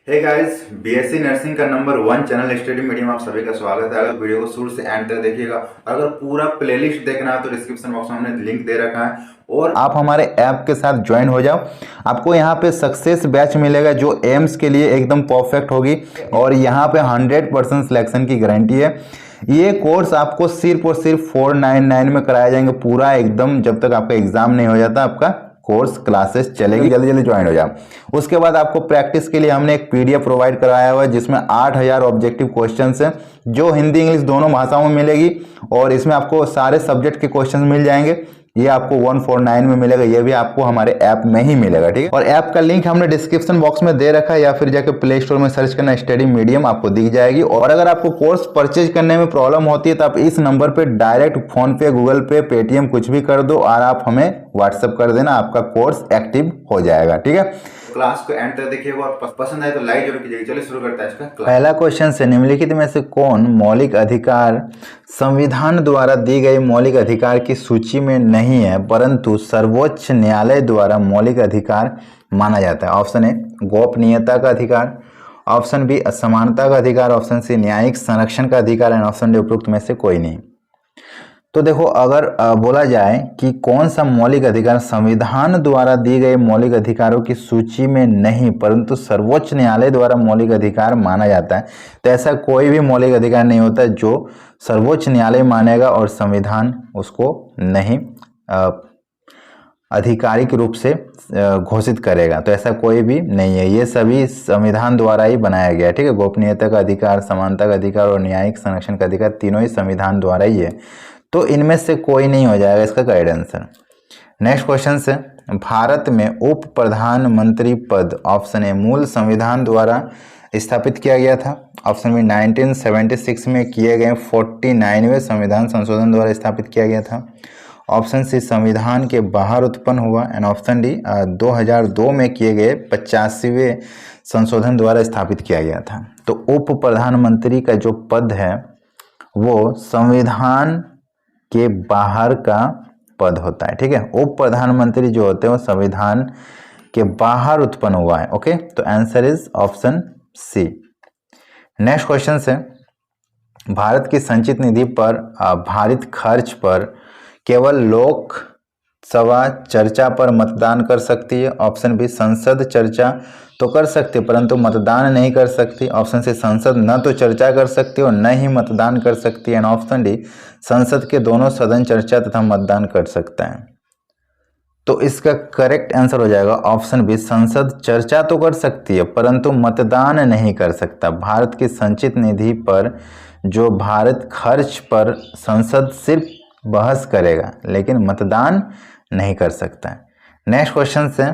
Hey guys, BSc nursing का number 1 channel study medium आप सभी का स्वागत है। अगर वीडियो को शुरू से एंड तक देखिएगा। अगर पूरा प्लेलिस्ट देखना है तो डिस्क्रिप्शन बॉक्स में हमने लिंक दे रखा है और आप हमारे ऐप के साथ ज्वाइन हो जाओ। आपको यहाँ पे सक्सेस बैच मिलेगा जो एम्स के लिए एकदम परफेक्ट होगी और यहाँ पे 100% सिलेक्शन की गारंटी है। ये कोर्स आपको सिर्फ और सिर्फ 499 में कराया जाएंगे पूरा एकदम, जब तक आपका एग्जाम नहीं हो जाता आपका कोर्स क्लासेस चलेगी। जल्दी जल्दी ज्वाइन हो जाओ। उसके बाद आपको प्रैक्टिस के लिए हमने एक पीडीएफ प्रोवाइड कराया हुआ है जिसमें 8000 ऑब्जेक्टिव क्वेश्चंस हैं जो हिंदी इंग्लिश दोनों भाषाओं में मिलेगी और इसमें आपको सारे सब्जेक्ट के क्वेश्चंस मिल जाएंगे। ये आपको 149 में मिलेगा, ये भी आपको हमारे ऐप में ही मिलेगा, ठीक है। और ऐप का लिंक हमने डिस्क्रिप्शन बॉक्स में दे रखा है या फिर जाकर प्ले स्टोर में सर्च करना स्टडी मीडियम, आपको दिख जाएगी। और अगर आपको कोर्स परचेज करने में प्रॉब्लम होती है तो आप इस नंबर पे डायरेक्ट फोन पे, गूगल पे, पेटीएम कुछ भी कर दो और आप हमें व्हाट्सएप कर देना, आपका कोर्स एक्टिव हो जाएगा, ठीक है। क्लास को एंड तक देखिएगा और पसंद आए तो लाइक जरूर कीजिएगा। चलिए शुरू करते हैं इसका क्लास। पहला क्वेश्चन से निम्नलिखित में से कौन मौलिक अधिकार संविधान द्वारा दी गई मौलिक अधिकार की सूची में नहीं है परंतु सर्वोच्च न्यायालय द्वारा मौलिक अधिकार माना जाता है? ऑप्शन ए गोपनीयता का अधिकार, ऑप्शन बी असमानता का अधिकार, ऑप्शन सी न्यायिक संरक्षण का अधिकार एंड ऑप्शन डी उपरोक्त में से कोई नहीं। तो देखो, अगर बोला जाए कि कौन सा मौलिक अधिकार संविधान द्वारा दी गए मौलिक अधिकारों की सूची में नहीं परंतु सर्वोच्च न्यायालय द्वारा मौलिक अधिकार माना जाता है, तो ऐसा कोई भी मौलिक अधिकार नहीं होता जो सर्वोच्च न्यायालय मानेगा और संविधान उसको नहीं आधिकारिक रूप से घोषित करेगा। तो ऐसा कोई भी नहीं है, ये सभी संविधान द्वारा ही बनाया गया है, ठीक है। गोपनीयता का अधिकार, समानता का अधिकार और न्यायिक संरक्षण का अधिकार तीनों ही संविधान द्वारा ही है। तो इनमें से कोई नहीं हो जाएगा इसका करेक्ट आंसर। नेक्स्ट क्वेश्चन से, भारत में उप प्रधानमंत्री पद ऑप्शन ए मूल संविधान द्वारा स्थापित किया गया था, ऑप्शन बी 1976 में किए गए 49वें संविधान संशोधन द्वारा स्थापित किया गया था, ऑप्शन सी संविधान के बाहर उत्पन्न हुआ एंड ऑप्शन डी 2002 में किए गए 85वें संशोधन द्वारा स्थापित किया गया था। तो उप प्रधानमंत्री का जो पद है वो संविधान के बाहर का पद होता है, ठीक है। उप प्रधानमंत्री जो होते हैं वो संविधान के बाहर उत्पन्न हुआ है, ओके। तो answer is option C. Next question से, भारत की संचित निधि पर भारित खर्च पर केवल लोकसभा चर्चा पर मतदान कर सकती है, ऑप्शन बी संसद चर्चा तो कर सकती है परंतु मतदान नहीं कर सकती, ऑप्शन सी संसद न तो चर्चा कर सकती और न ही मतदान कर सकती है एंड ऑप्शन डी संसद के दोनों सदन चर्चा तथा मतदान कर सकता है। तो इसका करेक्ट आंसर हो जाएगा ऑप्शन बी संसद चर्चा तो कर सकती है परंतु मतदान नहीं कर सकता। भारत की संचित निधि पर जो भारत खर्च पर संसद सिर्फ बहस करेगा लेकिन मतदान नहीं कर सकता है। नेक्स्ट क्वेश्चन से,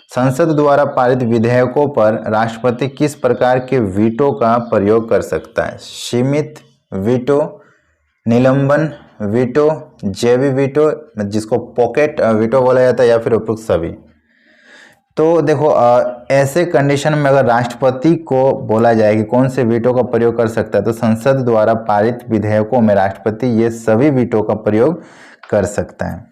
संसद द्वारा पारित विधेयकों पर राष्ट्रपति किस प्रकार के वीटो का प्रयोग कर सकता है? सीमित वीटो, निलंबन वीटो, जेबी वीटो जिसको पॉकेट वीटो बोला जाता है या फिर उपरोक्त सभी। तो देखो, ऐसे कंडीशन में अगर राष्ट्रपति को बोला जाए कि कौन से वीटो का प्रयोग कर सकता है तो संसद द्वारा पारित विधेयकों में राष्ट्रपति ये सभी वीटो का प्रयोग कर सकता है।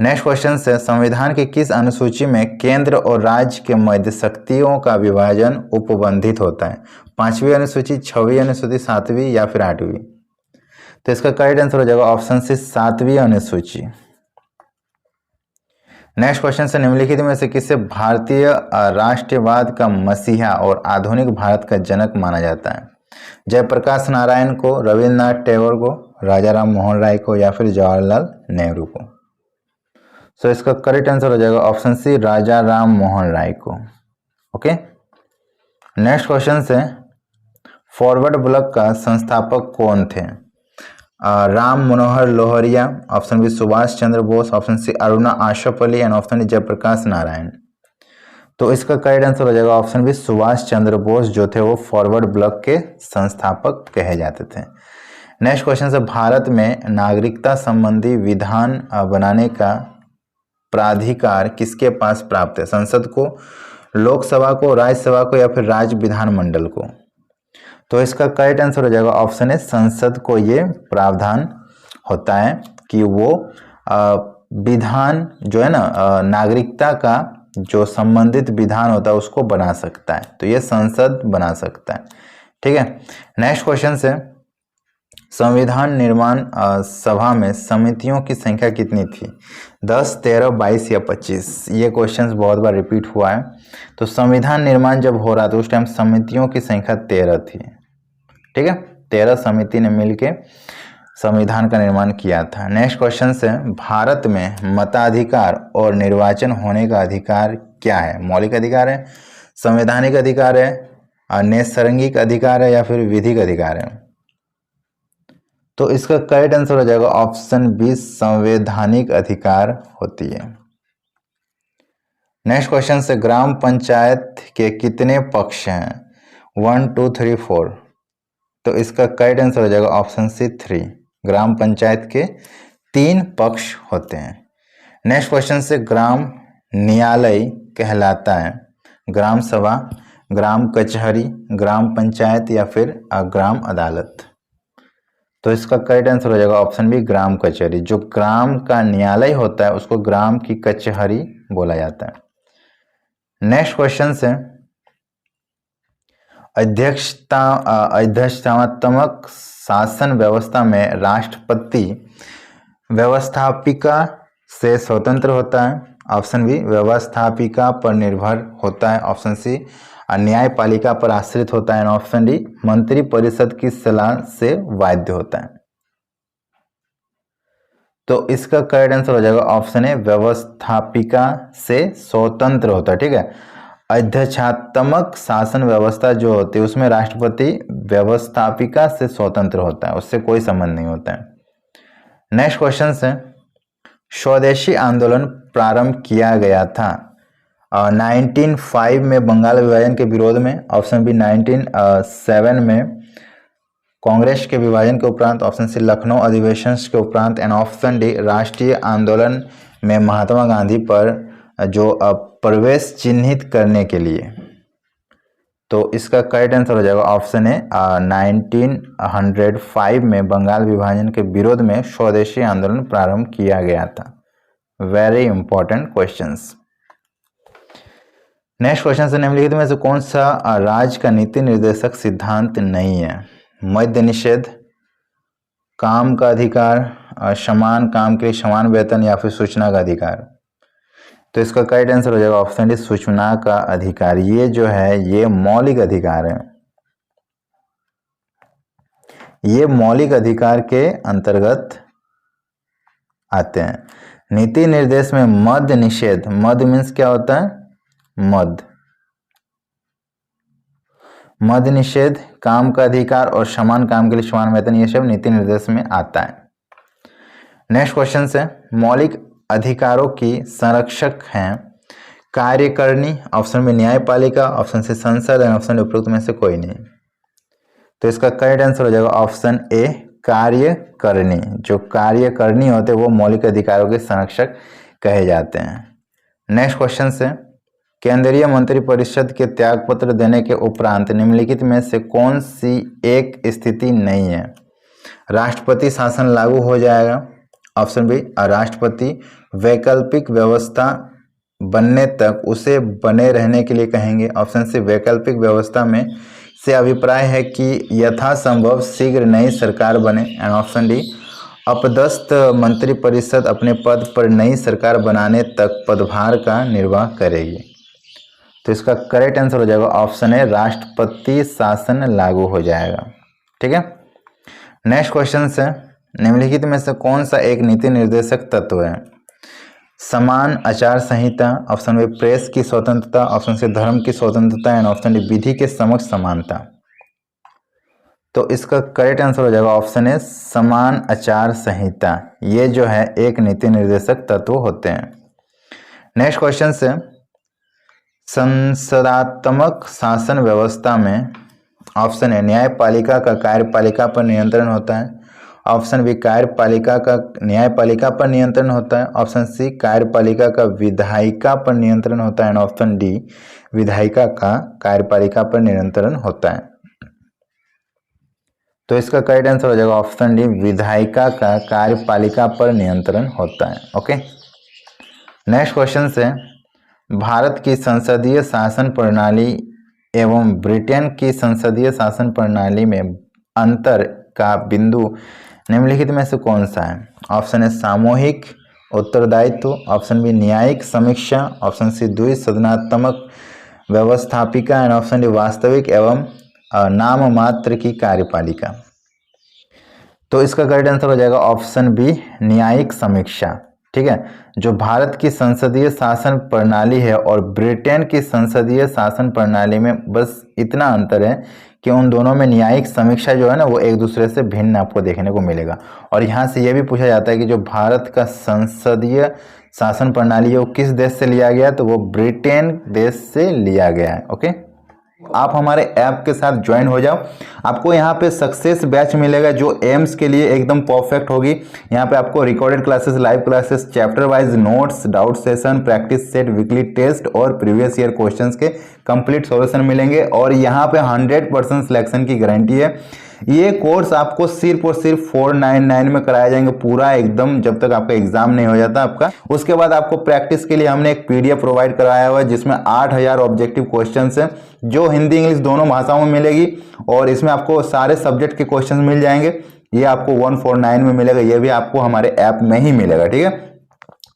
नेक्स्ट क्वेश्चन से, संविधान की किस अनुसूची में केंद्र और राज्य के मध्य शक्तियों का विभाजन उपबंधित होता है? 5वीं अनुसूची, 6वीं अनुसूची, 7वीं या फिर 8वीं? तो इसका करेक्ट आंसर हो जाएगा ऑप्शन सी 7वीं अनुसूची। नेक्स्ट क्वेश्चन से, निम्नलिखित में से किसे भारतीय राष्ट्रवाद का मसीहा और आधुनिक भारत का जनक माना जाता है? जयप्रकाश नारायण को, रविन्द्रनाथ टैगोर को, राजा राम मोहन राय को या फिर जवाहरलाल नेहरू को? सो इसका करेक्ट आंसर हो जाएगा ऑप्शन सी राजा राम मोहन राय को, ओके। नेक्स्ट क्वेश्चन से, फॉरवर्ड ब्लॉक का संस्थापक कौन थे? Ram Manohar Lohia, option B Subhash Chandra Bose, option C Aruna आशुपल्ली and option D Jayaprakash Narayan. तो इसका करेक्ट आंसर हो जाएगा ऑप्शन बी सुभाष चंद्र बोस जो थे वो फॉरवर्ड ब्लॉक के संस्थापक कहे जाते थे। नेक्स्ट क्वेश्चन से, भारत में नागरिकता संबंधी विधान बनाने का प्राधिकार किसके पास प्राप्त है? संसद को, लोकसभा को, राज्यसभा को या फिर राज्य विधानमंडल को? तो इसका करेक्ट आंसर हो जाएगा ऑप्शन है संसद को ये प्रावधान होता है कि वो विधान जो है ना नागरिकता का जो संबंधित विधान होता है उसको बना सकता है, तो ये संसद बना सकता है। ठीक है, नेक्स्ट क्वेश्चन से संविधान निर्माण सभा में समितियों की संख्या कितनी थी? 10, 13, 22 या 25? ये क्वेश्चंस बहुत बार रिपीट हुआ है। तो संविधान निर्माण जब हो रहा था उस टाइम समितियों की संख्या 13 थी। ठीक है, 13 समिति ने मिलके संविधान का निर्माण किया था। नेक्स्ट क्वेश्चन से भारत में मताधिकार और निर्वाचन होने का अधिकार क्या है? मौलिक अधिकार है, संवैधानिक अधिकार है, नैसर्गिक अधिकार है या फिर विधिक अधिकार है? तो इसका करेक्ट आंसर हो जाएगा ऑप्शन बी, संवैधानिक अधिकार होती है। नेक्स्ट क्वेश्चन से ग्राम पंचायत के कितने पक्ष हैं? 1, 2, 3, 4? तो इसका करेक्ट आंसर हो जाएगा ऑप्शन सी, 3। ग्राम पंचायत के 3 पक्ष होते हैं। नेक्स्ट क्वेश्चन से ग्राम न्यायालय कहलाता है? ग्राम सभा, ग्राम कचहरी, ग्राम पंचायत या फिर ग्राम अदालत? तो इसका करेक्ट आंसर हो जाएगा ऑप्शन बी, ग्राम कचहरी। जो ग्राम का न्यायालय होता है उसको ग्राम की कचहरी बोला जाता है। नेक्स्ट क्वेश्चन से अध्यक्षतात्मक शासन व्यवस्था में राष्ट्रपति व्यवस्थापिका से स्वतंत्र होता है? ऑप्शन बी, व्यवस्थापिका पर निर्भर होता है। ऑप्शन सी, न्यायपालिका पर आश्रित होता है। ऑप्शन डी, मंत्री परिषद की सलाह से बाध्य होता है। तो इसका करेक्ट आंसर हो जाएगा ऑप्शन ए, व्यवस्थापिका से स्वतंत्र होता है। ठीक है, अध्यक्षात्मक शासन व्यवस्था जो होती है उसमें राष्ट्रपति व्यवस्थापिका से स्वतंत्र होता है, उससे कोई संबंध नहीं होता है। नेक्स्ट क्वेश्चन से स्वदेशी आंदोलन प्रारंभ किया गया था 1905 में बंगाल विभाजन के विरोध में? ऑप्शन बी, 1907 में कांग्रेस के विभाजन के उपरांत? ऑप्शन सी, लखनऊ अधिवेशन के उपरांत? एंड ऑप्शन डी, राष्ट्रीय आंदोलन में महात्मा गांधी पर जो प्रवेश चिन्हित करने के लिए? तो इसका करेक्ट आंसर हो जाएगा ऑप्शन ए, 1905 में बंगाल विभाजन के विरोध में स्वदेशी आंदोलन प्रारंभ किया गया था। Very important questions. Next question से निम्नलिखित में से कौन सा राज्य का नीति निर्देशक सिद्धांत नहीं है? मद्य निषेध, काम का अधिकार, समान काम के लिए समान वेतन या फिर सूचना का अधिकार? तो इसका करेक्ट आंसर हो जाएगा ऑप्शन डी, सूचना का अधिकार। ये जो है ये मौलिक अधिकार है, ये मौलिक अधिकार के अंतर्गत आते हैं। नीति निर्देश में मद्य निषेध, मद्य मीन्स क्या होता है? मद्य निषेध, काम का अधिकार और समान काम के लिए समान वेतन, ये सब नीति निर्देश में आता है। नेक्स्ट क्वेश्चन से मौलिक अधिकारों की संरक्षक हैं कार्यकारिणी? ऑप्शन में न्यायपालिका, ऑप्शन से संसद एंड ऑप्शन उपरोक्त में से कोई नहीं। तो इसका करेक्ट आंसर हो जाएगा ऑप्शन ए, कार्यकारिणी। जो कार्यकारिणी होते हैं वो मौलिक अधिकारों के संरक्षक कहे जाते हैं। नेक्स्ट क्वेश्चन से केंद्रीय मंत्रिपरिषद के त्यागपत्र देने के उपरांत निम्नलिखित में से कौन सी एक स्थिति नहीं है? राष्ट्रपति शासन लागू हो जाएगा? ऑप्शन बी, राष्ट्रपति वैकल्पिक व्यवस्था बनने तक उसे बने रहने के लिए कहेंगे? ऑप्शन सी, वैकल्पिक व्यवस्था में से अभिप्राय है कि यथासंभव शीघ्र नई सरकार बने। एंड ऑप्शन डी, अपदस्थ मंत्रिपरिषद अपने पद पर नई सरकार बनाने तक पदभार का निर्वाह करेगी। तो इसका करेक्ट आंसर हो जाएगा ऑप्शन है, राष्ट्रपति शासन लागू हो जाएगा। ठीक है, नेक्स्ट क्वेश्चन से निम्नलिखित में से कौन सा एक नीति निर्देशक तत्व है? समान आचार संहिता, ऑप्शन बी प्रेस की स्वतंत्रता, ऑप्शन सी धर्म की स्वतंत्रता एंड ऑप्शन डी विधि के समक्ष समानता। तो इसका करेक्ट आंसर हो जाएगा ऑप्शन है समान आचार संहिता। ये जो है एक नीति निर्देशक तत्व होते हैं। नेक्स्ट क्वेश्चन से संसदात्मक शासन व्यवस्था में ऑप्शन है न्यायपालिका का कार्यपालिका पर नियंत्रण होता है, ऑप्शन बी कार्यपालिका का न्यायपालिका पर नियंत्रण होता है, ऑप्शन सी कार्यपालिका का विधायिका पर नियंत्रण होता है एंड ऑप्शन डी विधायिका का कार्यपालिका पर नियंत्रण होता है। तो इसका करेक्ट आंसर हो जाएगा ऑप्शन डी विधायिका का कार्यपालिका पर नियंत्रण होता है। ओके, नेक्स्ट क्वेश्चन से भारत की संसदीय शासन प्रणाली एवं ब्रिटेन की संसदीय शासन प्रणाली में अंतर का बिंदु निम्नलिखित में से कौन सा है? ऑप्शन ए सामूहिक उत्तरदायित्व, ऑप्शन बी न्यायिक समीक्षा, ऑप्शन सी द्विसदनात्मक व्यवस्थापिका एंड ऑप्शन डी वास्तविक एवं नाम मात्र की कार्यपालिका। तो इसका करेक्ट आंसर हो जाएगा ऑप्शन बी न्यायिक समीक्षा। ठीक है, जो भारत की संसदीय शासन प्रणाली है और ब्रिटेन की संसदीय शासन प्रणाली में बस इतना अंतर है कि उन दोनों में न्यायिक समीक्षा जो है ना वो एक दूसरे से भिन्न आपको देखने को मिलेगा। और यहाँ से यह भी पूछा जाता है कि जो भारत का संसदीय शासन प्रणाली है वो किस देश से लिया गया, तो वो ब्रिटेन देश से लिया गया है। ओके, आप हमारे ऐप के साथ ज्वाइन हो जाओ, आपको यहाँ पे सक्सेस बैच मिलेगा जो एम्स के लिए एकदम परफेक्ट होगी। यहाँ पे आपको recorded classes, live classes, chapter wise notes, doubt session, practice set, weekly test और प्रीवियस ईयर क्वेश्चंस के कंप्लीट सॉल्यूशन मिलेंगे। और यहाँ पे 100% सिलेक्शन की गारंटी है। ये कोर्स आपको सिर्फ और सिर्फ 499 में कराया जाएंगे पूरा एकदम, जब तक आपका एग्जाम नहीं हो जाता आपका। उसके बाद आपको प्रैक्टिस के लिए हमने एक पीडीएफ प्रोवाइड कराया हुआ है जिसमें 8000 ऑब्जेक्टिव क्वेश्चंस है जो हिंदी इंग्लिश दोनों भाषाओं में मिलेगी। और इसमें आपको सारे सब्जेक्ट के क्वेश्चंस मिल जाएंगे। ये आपको 149 में मिलेगा, ये भी आपको हमारे ऐप में ही मिलेगा। ठीक है,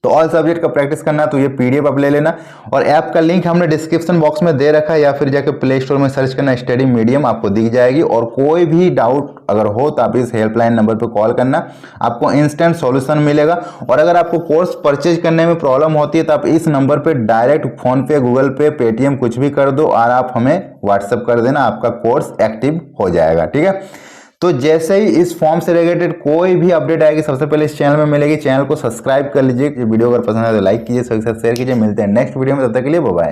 तो ऑल सब्जेक्ट का प्रैक्टिस करना तो ये पीडीएफ आप ले लेना। और ऐप का लिंक हमने डिस्क्रिप्शन बॉक्स में दे रखा है, या फिर जाकर प्ले स्टोर में सर्च करना स्टडी मीडियम, आपको दिख जाएगी। और कोई भी डाउट अगर हो तो आप इस हेल्पलाइन नंबर पर कॉल करना, आपको इंस्टेंट सॉल्यूशन मिलेगा। और अगर आपको कोर्स परचेज करने में प्रॉब्लम होती है तो आप इस नंबर पे डायरेक्ट फोन पे, गूगल पे, पेटीएम कुछ भी कर दो और आप हमें व्हाट्सएप कर देना, आपका कोर्स एक्टिव हो जाएगा। ठीक है, तो जैसे ही इस फॉर्म से रिलेटेड कोई भी अपडेट आएगी सबसे पहले इस चैनल में मिलेगी। चैनल को सब्सक्राइब कर लीजिए। वीडियो अगर पसंद है तो लाइक कीजिए, सबके साथ शेयर कीजिए। मिलते हैं नेक्स्ट वीडियो में, तब तक के लिए बाय बाय।